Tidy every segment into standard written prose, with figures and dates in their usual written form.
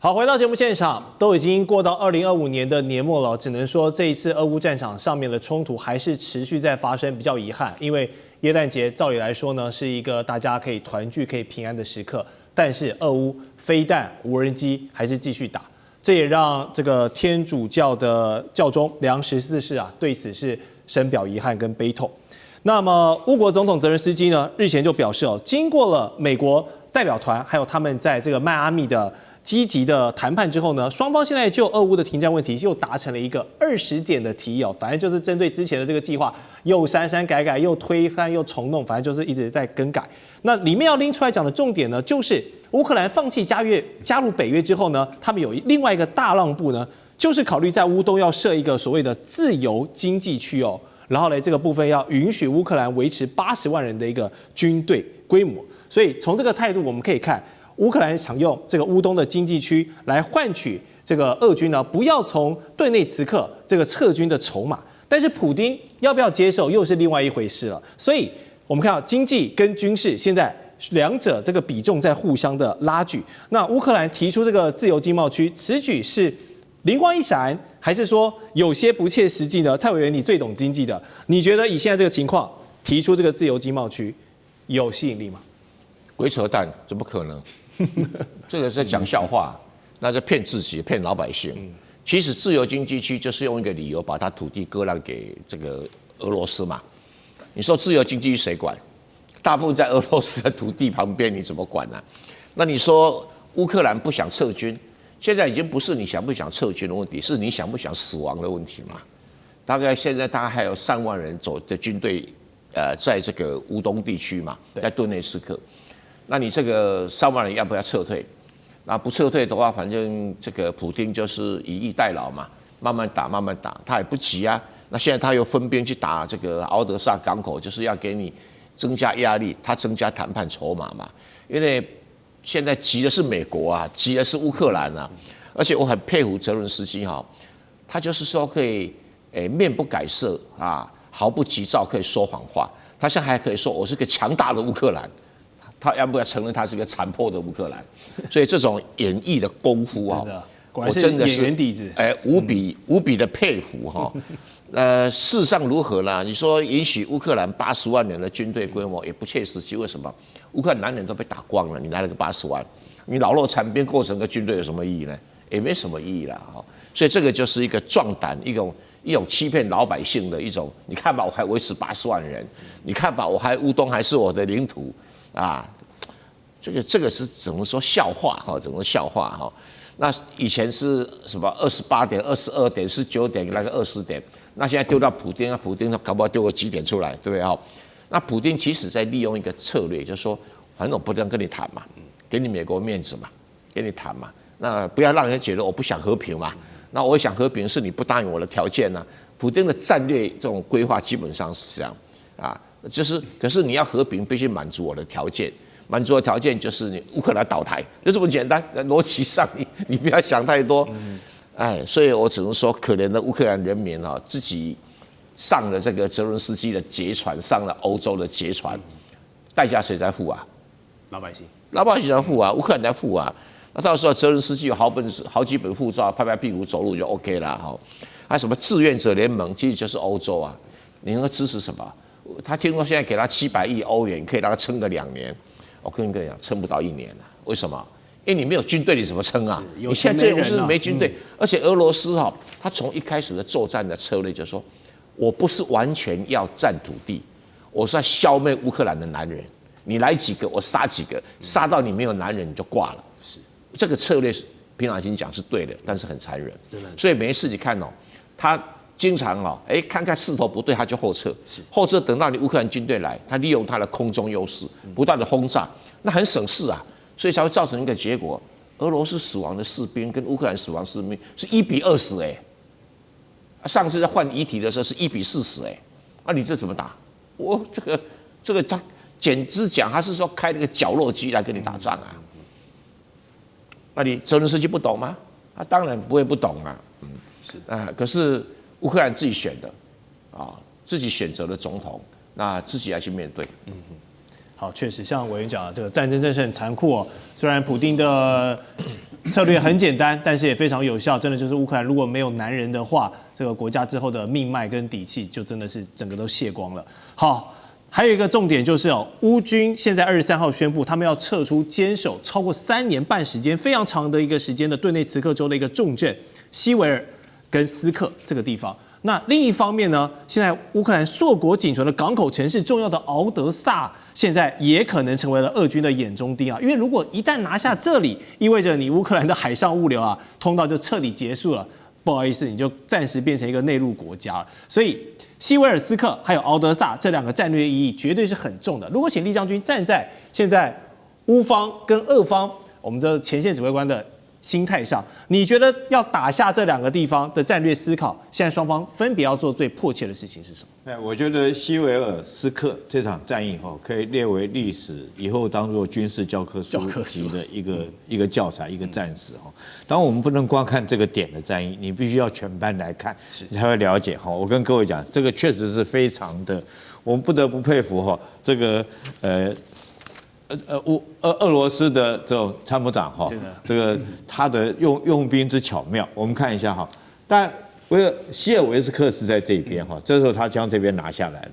好，回到节目现场，都已经过到2025年的年末了，只能说这一次俄乌战场上面的冲突还是持续在发生，比较遗憾。因为耶诞节照理来说呢，是一个大家可以团聚、可以平安的时刻，但是俄乌飞弹、无人机还是继续打，这也让这个天主教的教宗良14世啊，对此是深表遗憾跟悲痛。那么乌国总统泽连斯基呢，日前就表示经过了美国代表团还有他们在这个迈阿密的积极的谈判之后呢，双方现在就俄乌的停战问题又达成了一个20点的提议反正就是针对之前的这个计划又删删改改，又推翻又重弄，反正就是一直在更改。那里面要拎出来讲的重点呢，就是乌克兰放弃加入北约之后呢，他们有另外一个大让步呢，就是考虑在乌东要设一个所谓的自由经济区然后呢，这个部分要允许乌克兰维持80万人的一个军队规模。所以从这个态度我们可以看，乌克兰想用这个乌东的经济区来换取这个俄军呢不要从顿内茨克这个撤军的筹码，但是普丁要不要接受又是另外一回事了。所以我们看到经济跟军事现在两者这个比重在互相的拉锯。那乌克兰提出这个自由经贸区，此举是灵光一闪，还是说有些不切实际呢？蔡委员，你最懂经济的，你觉得以现在这个情况提出这个自由经贸区有吸引力吗？鬼扯淡，怎么可能？这个是在讲笑话，那在骗自己、骗老百姓。其实自由经济区就是用一个理由把它土地割让给这个俄罗斯嘛。你说自由经济区谁管？大部分在俄罗斯的土地旁边，你怎么管呢？那你说乌克兰不想撤军，现在已经不是你想不想撤军的问题，是你想不想死亡的问题嘛？大概现在大概还有3万人走的军队，在这个乌东地区嘛，在顿内茨克。那你这个3万人要不要撤退？那不撤退的话，反正这个普丁就是以逸待劳嘛，慢慢打，慢慢打，他也不急啊。那现在他又分兵去打这个敖德萨港口，就是要给你增加压力，他增加谈判筹码嘛。因为现在急的是美国啊，急的是乌克兰啊。而且我很佩服泽伦斯基他就是说可以面不改色啊，毫不急躁，可以说谎话。他现在还可以说我是个强大的乌克兰。他要不要承认他是个残破的乌克兰？所以这种演绎的功夫果然是演员底子，无比的佩服事实上如何呢？你说允许乌克兰80万人的军队规模也不切实际，为什么？乌克兰男人都被打光了，你来了个80万，你老弱残兵构成个军队有什么意义呢？也没什么意义了所以这个就是一个壮胆，一种欺骗老百姓的一种。你看吧，我还维持80万人，你看吧，我还乌东还是我的领土。这个是只能说笑话只能说笑话那以前是什么28点、22点、19点那个20点，那现在丢到普丁，普丁搞不好丢个几点出来，对不对那普丁其实在利用一个策略，就是说，反正我不能跟你谈嘛，给你美国面子嘛，给你谈嘛，那不要让人家觉得我不想和平嘛。那我想和平是你不答应我的条件呢。普丁的战略这种规划基本上是这样可是你要和平，必须满足我的条件。满足的条件就是你乌克兰倒台，就这么简单。逻辑上你不要想太多。所以我只能说，可怜的乌克兰人民自己上了这个泽伦斯基的劫船，上了欧洲的劫船，代价谁在付啊？老百姓在付啊，乌克兰在付啊。那到时候泽伦斯基有好几本护照，拍拍屁股走路就 OK 了什么志愿者联盟，其实就是欧洲啊。你能够支持什么？他听说现在给他700亿欧元，可以让他撑个2年。我跟你讲，撑不到1年了。为什么？因为你没有军队，你怎么撑啊？你现在这种是没军队，而且俄罗斯他从一开始的作战的策略就说，我不是完全要占土地，我是要消灭乌克兰的男人。你来几个，我杀几个，杀到你没有男人你就挂了。是这个策略，平常心讲是对的，但是很残忍。所以每一次你看他经常看看势头不对，他就后撤。后撤等到你乌克兰军队来，他利用他的空中优势，不断的轰炸，那很省事啊。所以才会造成一个结果：俄罗斯死亡的士兵跟乌克兰死亡士兵是1比20上次在换遗体的时候是1比40你这怎么打？我这个他简直讲，他是说开那个绞肉机来跟你打仗啊。那你泽伦斯基不懂吗？他当然不会不懂可是乌克兰自己选的自己选择了总统，那自己来去面对。好，确实像委员讲的，这个战争真是很残酷虽然普丁的策略很简单，但是也非常有效，真的就是乌克兰如果没有男人的话，这个国家之后的命脉跟底气就真的是整个都卸光了。好。还有一个重点就是乌军现在23号宣布，他们要撤出坚守超过3年半时间，非常长的一个时间的顿内茨克州的一个重镇西维尔跟斯克这个地方。那另一方面呢，现在乌克兰硕果仅存的港口城市重要的敖德萨，现在也可能成为了俄军的眼中钉啊！因为如果一旦拿下这里，意味着你乌克兰的海上物流通道就彻底结束了。不好意思，你就暂时变成一个内陆国家了。所以西维尔斯克还有敖德萨这2个战略意义绝对是很重的。如果请厉将军站在现在乌方跟俄方我们这前线指挥官的心态上，你觉得要打下这2个地方的战略思考，现在双方分别要做最迫切的事情是什么？我觉得西维尔斯克这场战役可以列为历史，以后当做军事教科书级的一个教材，一个战史当然我们不能光看这个点的战役，你必须要全班来看，你才会了解我跟各位讲，这个确实是非常的，我们不得不佩服这个俄罗斯的这种参谋长这个他的用兵之巧妙，我们看一下但希尔维斯克是在这边这时候他将这边拿下来了。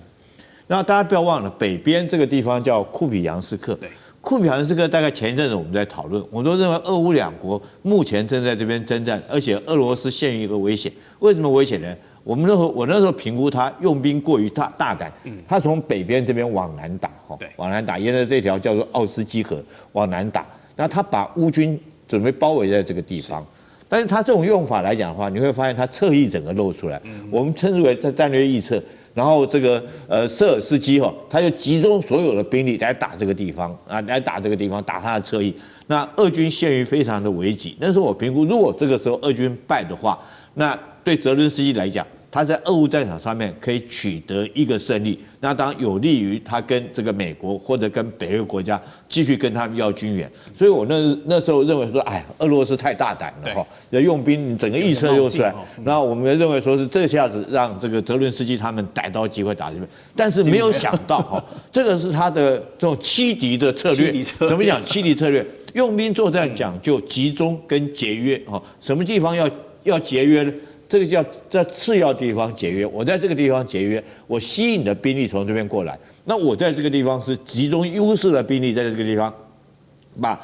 然后大家不要忘了，北边这个地方叫库比扬斯克。库比扬斯克大概前一阵子我们在讨论，我都认为俄乌2国目前正在这边征战，而且俄罗斯陷于一个危险。为什么危险呢？我那时候评估他用兵过于大胆，他从北边这边往南打，往南打，沿着这条叫做奥斯基河往南打，那他把乌军准备包围在这个地方。但是他这种用法来讲的话，你会发现他侧翼整个露出来，我们称之为战略臆测。然后这个瑟尔斯基他就集中所有的兵力来打这个地方来打这个地方，打他的侧翼。那俄军陷于非常的危急。那时候我评估，如果这个时候俄军败的话，那对泽伦斯基来讲，他在俄乌战场上面可以取得一个胜利，那当然有利于他跟这个美国或者跟北约国家继续跟他们要军援。所以我那时候认为说，俄罗斯太大胆了用兵整个预测又出来，然后我们认为说是这下子让这个泽伦斯基他们逮到机会打这边，但是没有想到这个是他的这种欺敌的策略。怎么讲欺敌策略？用兵作战讲究集中跟节约什么地方要节约呢？这个叫在次要地方节约，我在这个地方节约，我吸引的兵力从这边过来，那我在这个地方是集中优势的兵力在这个地方，把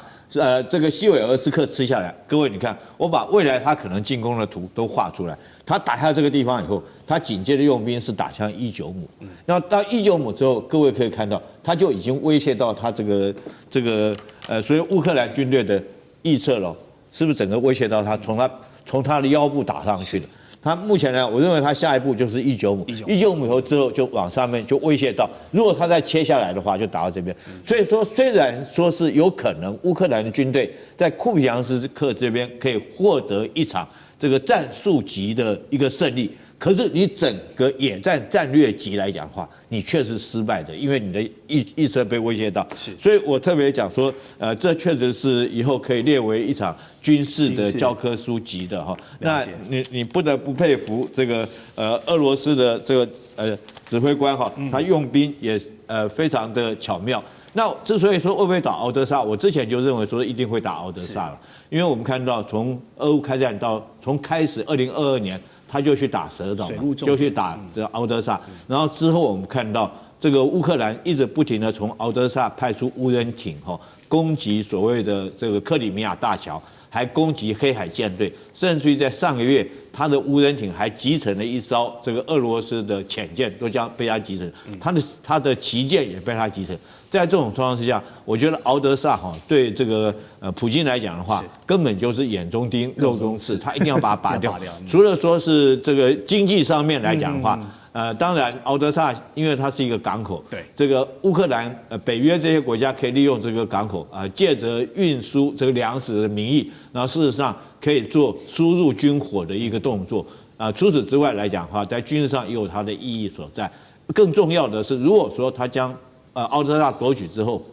这个西维尔斯克吃下来。各位你看，我把未来他可能进攻的图都画出来。他打下这个地方以后，他紧接着用兵是打向19亩，那到19亩之后，各位可以看到，他就已经威胁到他这个所以乌克兰军队的预测了，是不是整个威胁到他从他的腰部打上去的？他目前呢，我认为他下一步就是19亩，19亩以后之后就往上面就威胁到，如果他再切下来的话，就打到这边。所以说，虽然说是有可能乌克兰的军队在库比扬斯克这边可以获得一场这个战术级的一个胜利，可是你整个野战战略级来讲的话，你却是失败的，因为你的预测被威胁到。所以我特别讲说，这确实是以后可以列为一场军事的教科书级的那你不得不佩服这个俄罗斯的这个指挥官他用兵也非常的巧妙。那之所以说会不会打敖德萨，我之前就认为说一定会打敖德萨了，因为我们看到从俄乌开战到从开始2022年。他就去打蛇岛，就去打这敖德萨，然后之后我们看到这个乌克兰一直不停的从敖德萨派出无人艇攻击所谓的这个克里米亚大桥，还攻击黑海舰队，甚至于在上个月，他的无人艇还击沉了一艘这个俄罗斯的潜舰，都将被他击沉，他的旗舰也被他击沉。在这种状况之下，我觉得敖德萨对这个普京来讲的话，根本就是眼中钉、肉中刺，他一定要把它拔掉。除了说是这个经济上面来讲的话，当然敖德萨因为它是一个港口，对这个乌克兰北约这些国家可以利用这个港口借着运输这个粮食的名义，然后事实上可以做输入军火的一个动作。除此之外来讲的话，在军事上也有它的意义所在。更重要的是，如果说他将敖德萨夺取之后，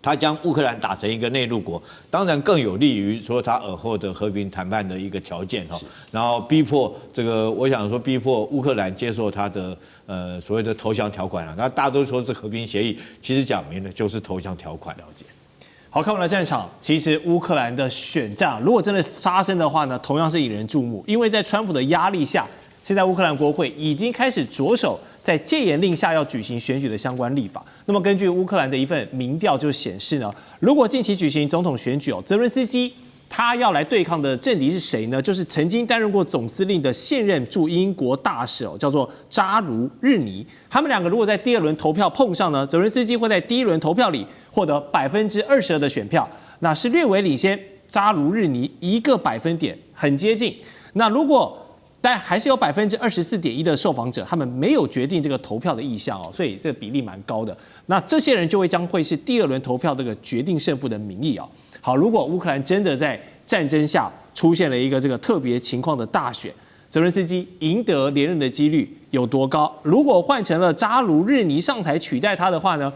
他将乌克兰打成一个内陆国，当然更有利于说他尔后的和平谈判的一个条件然后逼迫这个，我想说逼迫乌克兰接受他的所谓的投降条款那大家都说是和平协议，其实讲明了就是投降条款。了解。好，看完了战场，其实乌克兰的选战，如果真的发生的话呢，同样是引人注目，因为在川普的压力下，现在乌克兰国会已经开始着手在戒严令下要举行选举的相关立法。那么根据乌克兰的一份民调就显示呢，如果近期举行总统选举泽伦斯基他要来对抗的政敌是谁呢？就是曾经担任过总司令的现任驻英国大使叫做扎卢日尼。他们两个如果在第2轮投票碰上呢，泽伦斯基会在第1轮投票里获得22%的选票，那是略微领先扎卢日尼1个百分点，很接近。那如果但还是有24.1%的受访者，他们没有决定这个投票的意向所以这个比例蛮高的。那这些人将会是第2轮投票这个决定胜负的民意好，如果乌克兰真的在战争下出现了一个这个特别情况的大选，泽伦斯基赢得连任的几率有多高？如果换成了扎卢日尼上台取代他的话呢？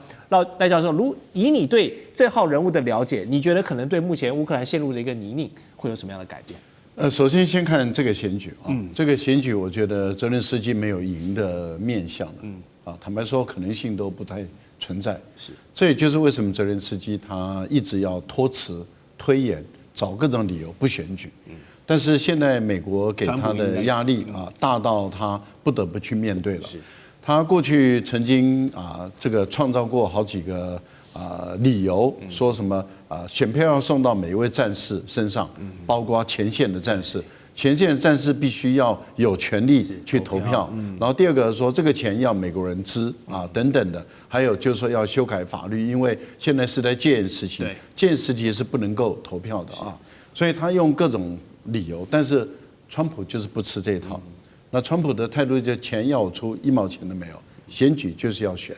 赖教授，以你对这号人物的了解，你觉得可能对目前乌克兰陷入的一个泥泞会有什么样的改变？首先先看这个选举这个选举我觉得泽连斯基没有赢的面向坦白说可能性都不太存在。是，这也就是为什么泽连斯基他一直要拖迟、推延，找各种理由不选举。但是现在美国给他的压力大到他不得不去面对了。他过去曾经这个创造过好几个理由，说什么选票要送到每一位战士身上，包括前线的战士。前线的战士必须要有权利去投票，然后第二个说这个钱要美国人支等等的，还有就是说要修改法律，因为现在是在戒严时期，戒严时期是不能够投票的所以他用各种理由，但是川普就是不吃这一套。那川普的态度就钱要我出1毛钱都没有，选举就是要选。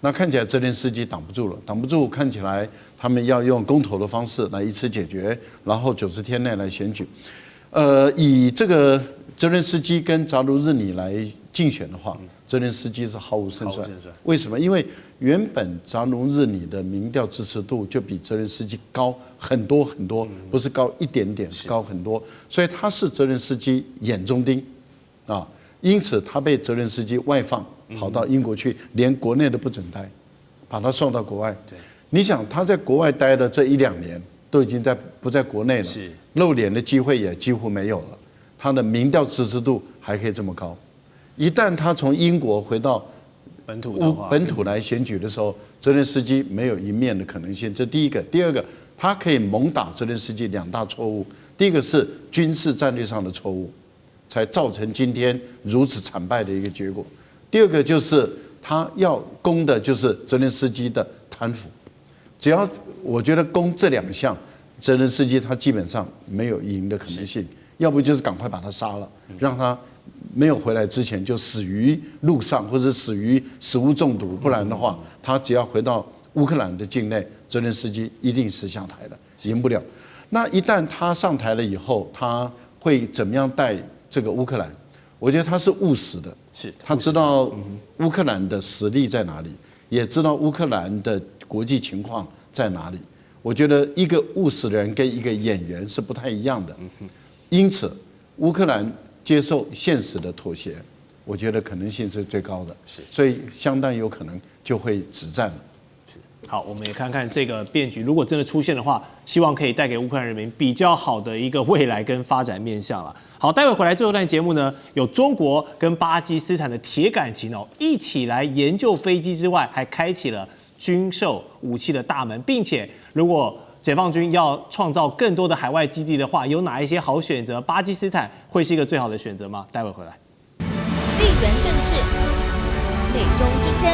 那看起来泽连斯基挡不住了，挡不住，看起来他们要用公投的方式来一次解决，然后90天内来选举。以这个泽连斯基跟扎卢日尼来竞选的话，泽连斯基是毫无胜算。为什么？因为原本扎卢日尼的民调支持度就比泽连斯基高很多很多，不是高一点点，是高很多，所以他是泽连斯基眼中钉因此他被泽连斯基外放，跑到英国去，连国内都不准待，把他送到国外。你想他在国外待的这1-2年，都已经不在国内了，露脸的机会也几乎没有了。他的民调支持度还可以这么高，一旦他从英国回到本土来选举的时候，泽连斯基没有赢面的可能性。这第一个，第二个，他可以猛打泽连斯基2大错误。第一个是军事战略上的错误，才造成今天如此惨败的一个结果。第二个就是他要攻的就是泽连斯基的贪腐，只要我觉得攻这2项，泽连斯基他基本上没有赢的可能性，要不就是赶快把他杀了，让他没有回来之前就死于路上，或者死于食物中毒，不然的话，他只要回到乌克兰的境内，泽连斯基一定是下台的，赢不了。那一旦他上台了以后，他会怎么样带这个乌克兰？我觉得他是务实的，他知道乌克兰的实力在哪里，也知道乌克兰的国际情况在哪里。我觉得一个务实的人跟一个演员是不太一样的，因此乌克兰接受现实的妥协，我觉得可能性是最高的，所以相当有可能就会止战了。好，我们也看看这个变局，如果真的出现的话，希望可以带给乌克兰人民比较好的一个未来跟发展面向了。好，待会回来最后一段节目呢，有中国跟巴基斯坦的铁感情一起来研究飞机之外，还开启了军售武器的大门，并且如果解放军要创造更多的海外基地的话，有哪一些好选择？巴基斯坦会是一个最好的选择吗？待会回来。地缘政治、美中之争、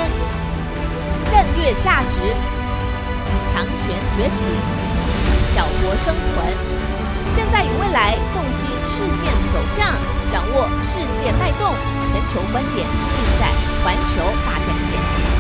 战略价值、强权崛起、小国生存，现在与未来洞悉事件走向，掌握世界脉动，全球观点尽在环球大战线。